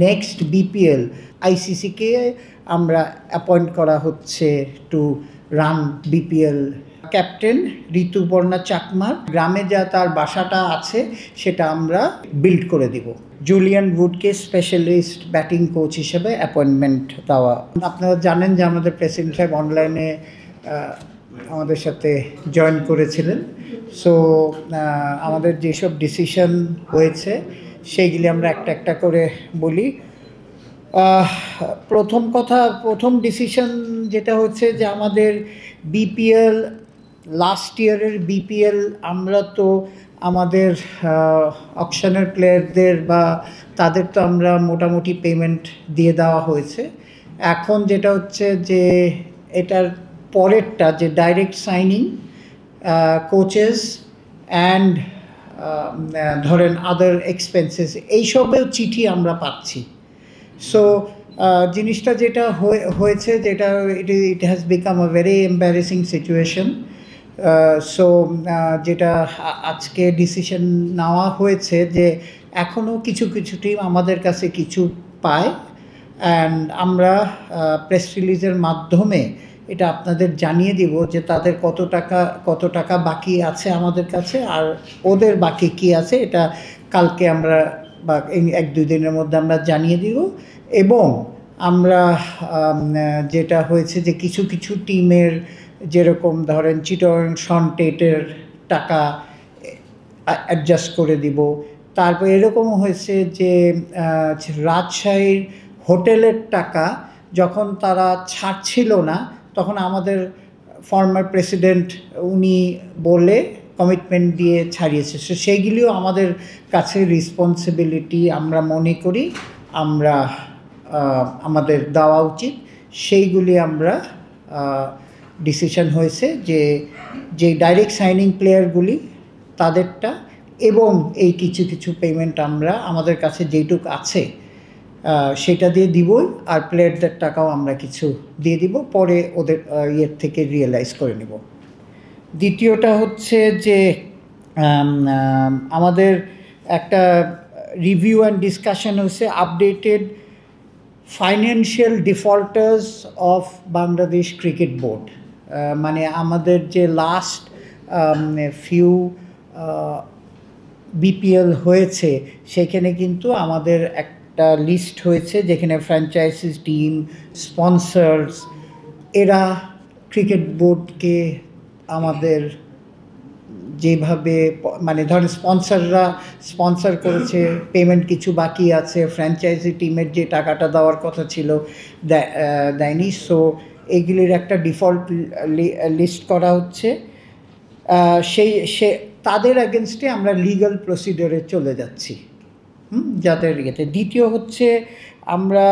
Next BPL আইসিসিকে আমরা appoint করা হচ্ছে to run BPL. Captain Rituparna চাকমার গ্রামে যা তার বাসাটা আছে সেটা আমরা বিল্ড করে দিব। জুলিয়ান উডকে স্পেশালিস্ট ব্যাটিং কোচ হিসেবে অ্যাপয়েন্টমেন্ট দেওয়া। আপনারা জানেন যে আমাদের প্রেসিডেন্ট সাহেব অনলাইনে আমাদের সাথে জয়েন করেছিলেন। সো আমাদের যেসব ডিসিশন হয়েছে সেইগুলি আমরা একটা একটা করে বলি। প্রথম ডিসিশন যেটা হচ্ছে যে আমাদের বিপিএল লাস্ট ইয়ারের বিপিএল আমরা তো আমাদের অকশনের প্লেয়ারদের বা তাদের তো আমরা মোটামুটি পেমেন্ট দিয়ে দেওয়া হয়েছে। এখন যেটা হচ্ছে যে এটার পরেরটা যে ডাইরেক্ট সাইনিং কোচেস অ্যান্ড ধরেন আদার এক্সপেন্সেস এইসবেও চিঠি আমরা পাচ্ছি। সো জিনিসটা যেটা হয়েছে যেটা it has become a very embarrassing situation. So যেটা আজকে ডিসিশন নেওয়া হয়েছে যে এখনও কিছু কিছু টিম আমাদের কাছে কিছু পায়, অ্যান্ড আমরা প্রেস রিলিজের মাধ্যমে এটা আপনাদের জানিয়ে দিব যে তাদের কত টাকা বাকি আছে আমাদের কাছে, আর ওদের বাকি কি আছে এটা কালকে আমরা বা এক দুই দিনের মধ্যে আমরা জানিয়ে দিব। এবং আমরা যেটা হয়েছে যে কিছু কিছু টিমের যেরকম ধরেন চিটগং সনটেটের টাকা অ্যাডজাস্ট করে দিব। তারপর এরকমও হয়েছে যে রাজশাহীর হোটেলের টাকা যখন তারা ছাড়ছিল না তখন আমাদের ফর্মার প্রেসিডেন্ট উনি বলে কমিটমেন্ট দিয়ে ছাড়িয়েছে। সো সেইগুলিও আমাদের কাছে রেসপন্সিবিলিটি আমরা মনে করি আমরা আমাদের দেওয়া উচিত। সেইগুলি আমরা ডিসিশন হয়েছে যে ডাইরেক্ট সাইনিং প্লেয়ারগুলি তাদেরটা এবং এই কিছু কিছু পেমেন্ট আমরা আমাদের কাছে যেটুকু আছে সেটা দিয়ে দিবই, আর প্লেয়ারদের টাকাও আমরা কিছু দিয়ে দিব, পরে ওদের ইয়ের থেকে রিয়েলাইজ করে নেব। দ্বিতীয়টা হচ্ছে যে আমাদের একটা রিভিউ অ্যান্ড ডিসকাশন হচ্ছে updated financial defaulters of Bangladesh cricket board. মানে আমাদের যে লাস্ট ফিউ বিপিএল হয়েছে সেখানে কিন্তু আমাদের একটা লিস্ট হয়েছে যেখানে ফ্র্যাঞ্চাইজিস টিম, স্পন্সর্স, এরা ক্রিকেট বোর্ডকে আমাদের যেভাবে মানে ধরেন স্পন্সর করেছে, পেমেন্ট কিছু বাকি আছে, ফ্র্যাঞ্চাইজি টিমের যে টাকাটা দেওয়ার কথা ছিল দেয়নি। সো এইগুলির একটা ডিফল্ট লিস্ট করা হচ্ছে। তাদের এগেনস্টে আমরা লিগ্যাল প্রসিডিওরে চলে যাচ্ছি যাদের ইয়েতে। দ্বিতীয় হচ্ছে আমরা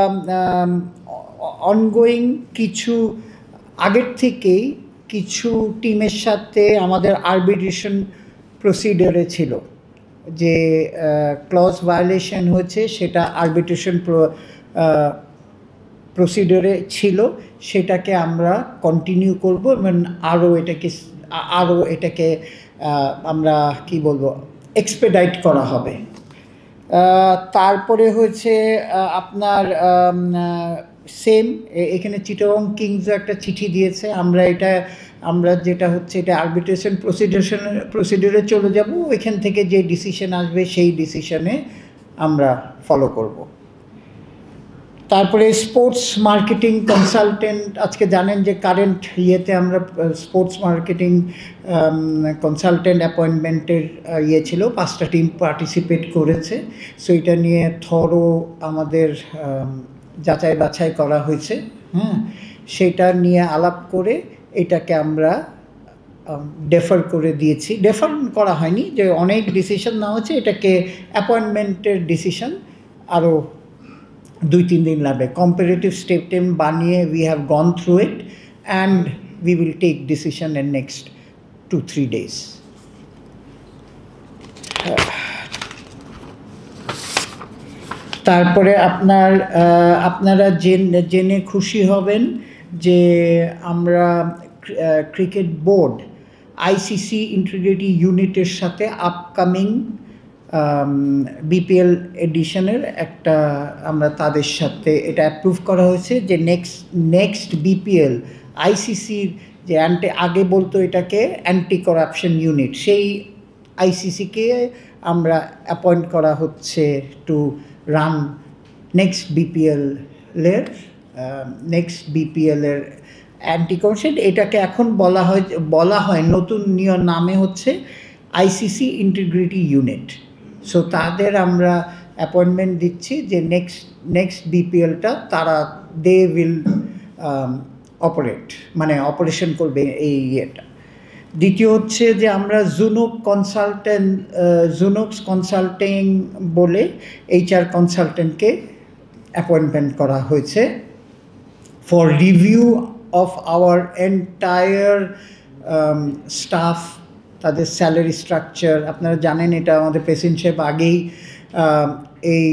অনগোয়িং কিছু আগের থেকেই কিছু টিমের সাথে আমাদের আরবিট্রেশন প্রসিডিওরে ছিল, যে ক্লজ ভায়োলেশন হয়েছে সেটা আরবিট্রেশন প্রসিডিওরে ছিল, সেটাকে আমরা কন্টিনিউ করব এবং আরও এটাকে আমরা কি বলবো এক্সপেডাইট করা হবে। তারপরে হচ্ছে আপনার সেম এখানে চিটাগং কিংসও একটা চিঠি দিয়েছে। আমরা যেটা হচ্ছে এটা আরবিট্রেশন প্রসিডিওরে চলে যাব, ওইখান থেকে যে ডিসিশন আসবে সেই ডিসিশনে আমরা ফলো করব। তারপরে স্পোর্টস মার্কেটিং কনসালটেন্ট, আজকে জানেন যে কারেন্ট ইয়েতে আমরা স্পোর্টস মার্কেটিং কনসালটেন্ট অ্যাপয়েন্টমেন্টের ইয়ে ছিল, 5টা টিম পার্টিসিপেট করেছে। সো এটা নিয়ে থরো আমাদের যাচাই বাছাই করা হয়েছে। সেটা নিয়ে আলাপ করে এটাকে আমরা ডেফার করে দিয়েছি। ডেফার করা হয়নি, যে অনেক ডিসিশন নেওয়া হচ্ছে, এটাকে অ্যাপয়েন্টমেন্টের ডিসিশন আরও 2-3 দিন লাগবে। কম্পারেটিভ স্টেটমেন্ট বানিয়ে we have gone through it and we will take decision in next 2-3 days। তারপরে আপনারা জেনে খুশি হবেন যে আমরা ক্রিকেট বোর্ড আইসিসি ইন্টিগ্রিটি ইউনিটের সাথে আপকামিং বিপিএল এডিশনের একটা আমরা তাদের সাথে এটা অ্যাপ্রুভ করা হয়েছে যে নেক্সট বিপিএল আইসিসির যে আগে বলতো এটাকে অ্যান্টি করাপশন ইউনিট, সেই আইসিসিকে আমরা অ্যাপয়েন্ট করা হচ্ছে টু রান নেক্সট বিপিএলের অ্যান্টি করাপশন। এটাকে এখন বলা হয় নতুন নিয়ম নামে হচ্ছে আইসিসি ইন্টিগ্রিটি ইউনিট। সো তাদের আমরা অ্যাপয়েন্টমেন্ট দিচ্ছি যে নেক্সট বিপিএলটা তারা দে উইল অপারেট, মানে অপারেশন করবে এই ইয়েটা। দ্বিতীয় হচ্ছে যে আমরা জুনোক্স কনসাল্টিং বলে এইচআর কনসালটেন্টকে অ্যাপয়েন্টমেন্ট করা হয়েছে for review of our entire staff, তাদের স্যালারি স্ট্রাকচার। আপনারা জানেন এটা আমাদের প্রেসিডেন্ট সাহেব আগেই এই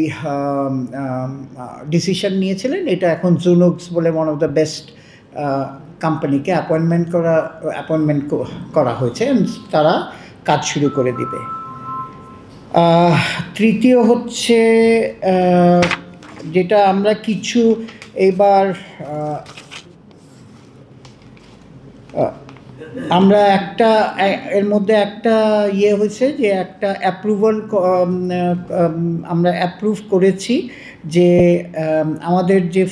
ডিসিশন নিয়েছিলেন। এটা এখন জুনোক্স বলে ওয়ান অফ দ্য বেস্ট কোম্পানিকে অ্যাপয়েন্টমেন্ট করা হয়েছে, তারা কাজ শুরু করে দিবে। তৃতীয় হচ্ছে যেটা আমরা কিছু এবার আমরা এর মধ্যে একটা ইয়ে হয়েছে যে একটা অ্যাপ্রুভাল আমরা অ্যাপ্রুভ করেছি যে আমাদের যে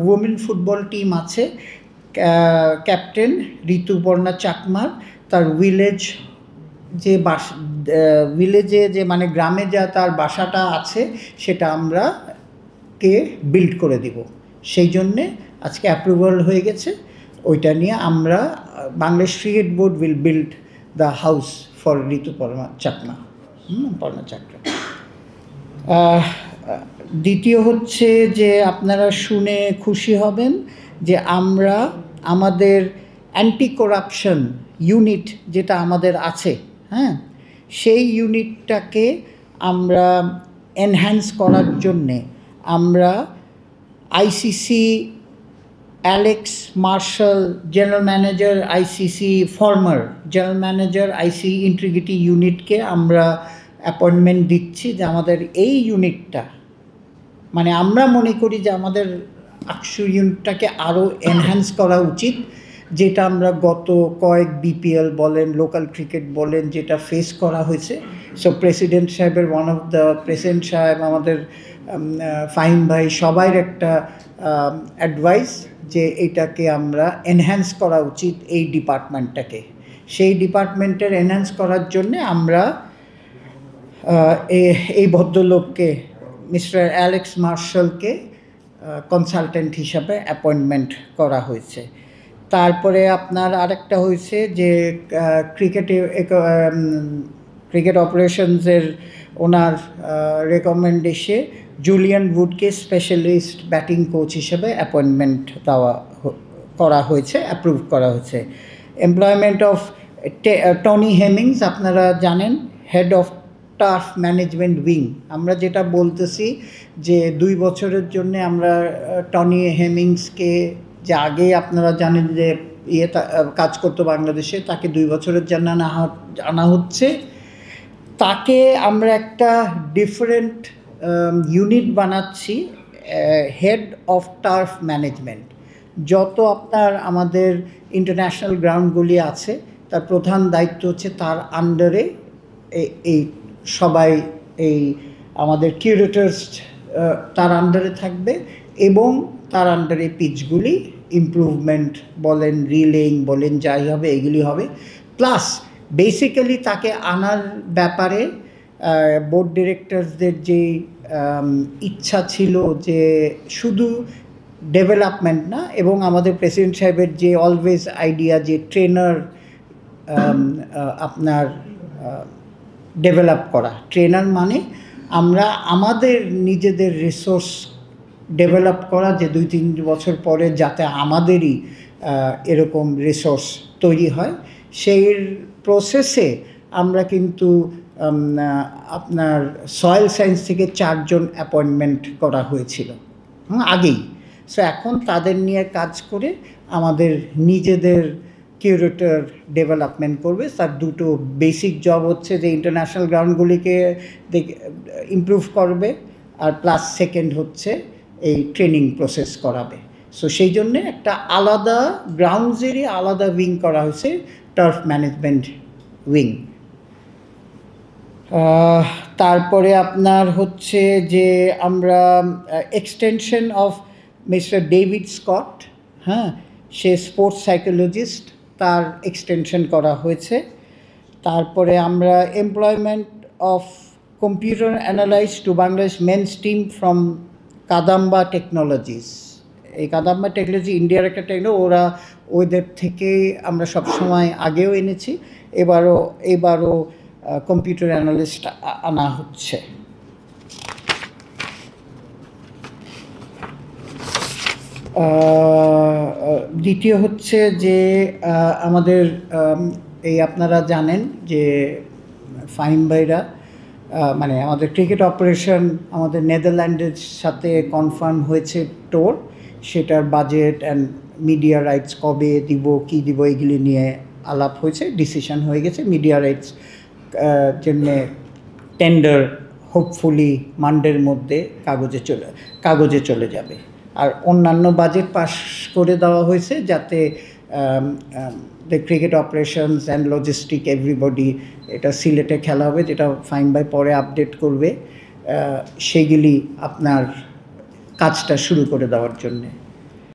উইমেন ফুটবল টিম আছে, ক্যাপ্টেন ঋতুপর্ণা চাকমার তার ভিলেজে যে মানে গ্রামে যা তার বাসাটা আছে সেটা আমরা বিল্ড করে দিব। সেই জন্যে আজকে অ্যাপ্রুভাল হয়ে গেছে। ওইটা নিয়ে আমরা Bangladesh cricket board will build the house for Rituparna Chakma. দ্বিতীয় হচ্ছে যে আপনারা শুনে খুশি হবেন যে আমরা আমাদের অ্যান্টি করাপশন ইউনিট যেটা আমাদের আছে, হ্যাঁ, সেই ইউনিটটাকে আমরা এনহ্যান্স করার জন্যে আমরা ICC Alex Marshall general manager ICC, former general manager ICC integrity ইউনিটকে আমরা অ্যাপয়েন্টমেন্ট দিচ্ছি যে আমাদের এই ইউনিটটা, মানে আমরা মনে করি যে আমাদের আকসু ইউনিটটাকে আরও এনহ্যান্স করা উচিত, যেটা আমরা গত কয়েক বিপিএল বলেন, লোকাল ক্রিকেট বলেন, যেটা ফেস করা হয়েছে। সো প্রেসিডেন্ট সাহেবের প্রেসিডেন্ট সাহেব, আমাদের ফাহিম ভাই, সবাই একটা অ্যাডভাইস যে এটাকে আমরা এনহ্যান্স করা উচিত এই ডিপার্টমেন্টটাকে। সেই ডিপার্টমেন্টের এনহ্যান্স করার জন্যে আমরা এই ভদ্রলোককে মিস্টার অ্যালেক্স মার্শালকে কনসালটেন্ট হিসাবে অ্যাপয়েন্টমেন্ট করা হয়েছে। তারপরে আপনার আরেকটা হয়েছে যে ক্রিকেট অপারেশনসের ওনার রেকমেন্ডেশনে জুলিয়ান উডকে স্পেশালিস্ট ব্যাটিং কোচ হিসেবে অ্যাপয়েন্টমেন্ট করা হয়েছে, অ্যাপ্রুভ করা হয়েছে। এমপ্লয়মেন্ট অফ টনি হেমিংস, আপনারা জানেন, head of turf management wing. আমরা যেটা বলতেছি যে 2 বছরের জন্য আমরা টনি হেমিংসকে, যে আগে আপনারা জানেন যে কাজ করতো বাংলাদেশে, তাকে 2 বছরের জন্য আনা হচ্ছে। তাকে আমরা একটা ডিফারেন্ট ইউনিট বানাচ্ছি, হেড অফ টার্ফ ম্যানেজমেন্ট। যত আপনার আমাদের ইন্টারন্যাশনাল গ্রাউন্ডগুলি আছে তার প্রধান দায়িত্ব হচ্ছে তার আন্ডারে এই সবাই, এই আমাদের কিউরেটরস তার আন্ডারে থাকবে এবং তার আন্ডারে পিচগুলি ইমপ্রুভমেন্ট বলেন, রিলেইং বলেন, যাই হবে এগুলি হবে। প্লাস বেসিক্যালি তাকে আনার ব্যাপারে বোর্ড ডিরেক্টরসদের যে ইচ্ছা ছিল যে শুধু ডেভেলপমেন্ট না, এবং আমাদের প্রেসিডেন্ট সাহেবের যে অলওয়েজ আইডিয়া যে ট্রেনার আপনার ডেভেলপ করা। ট্রেনার মানে আমরা আমাদের নিজেদের রিসোর্স ডেভেলপ করা, যে 2-3 বছর পরে যাতে আমাদেরই এরকম রিসোর্স তৈরি হয়। সেই প্রসেসে আমরা কিন্তু আপনার সয়েল সায়েন্স থেকে 4 জন অ্যাপয়েন্টমেন্ট করা হয়েছিল আগেই। সো এখন তাদের নিয়ে কাজ করে আমাদের নিজেদের কিউরেটর ডেভেলপমেন্ট করবে। তার দুটো বেসিক জব হচ্ছে যে ইন্টারন্যাশনাল গ্রাউন্ডগুলিকে ইমপ্রুভ করবে, আর প্লাস সেকেন্ড হচ্ছে এই ট্রেনিং প্রসেস করাবে। সো সেই জন্যে একটা আলাদা গ্রাউন্ডসেরই আলাদা উইং করা হয়েছে, টার্ফ ম্যানেজমেন্ট উইং। তারপরে আপনার হচ্ছে যে আমরা extension of mister David Scott, হ্যাঁ, সে স্পোর্টস সাইকোলজিস্ট, তার এক্সটেনশন করা হয়েছে। তারপরে আমরা employment of computer analyst to Bangladesh men's team from Kadamba technologies. এই কাদাম্বা টেকনোলজি ইন্ডিয়ার একটা টেকনোলজি, ওদের থেকে আমরা সবসময় আগেও এনেছি, এবারও কম্পিউটার অ্যানালিস্ট আনা হচ্ছে। দ্বিতীয় হচ্ছে যে আমাদের এই আপনারা জানেন যে ফাহিম ভাইরা মানে আমাদের ক্রিকেট অপারেশন আমাদের নেদারল্যান্ডের সাথে কনফার্ম হয়েছে টোর, সেটার বাজেট অ্যান্ড মিডিয়া রাইটস কবে দিব, কী দিব, এগুলি নিয়ে আলাপ হয়েছে, ডিসিশন হয়ে গেছে। মিডিয়া রাইটস জন্যে টেন্ডার হোপফুলি মানডের মধ্যে কাগজে চলে যাবে। আর অন্যান্য বাজেট পাস করে দেওয়া হয়েছে যাতে the cricket operations and logistic everybody, এটা সিলেটে খেলা হবে, যেটা ফাহিম ভাই পরে আপডেট করবে, সেগুলি আপনার কাজটা শুরু করে দেওয়ার জন্যে।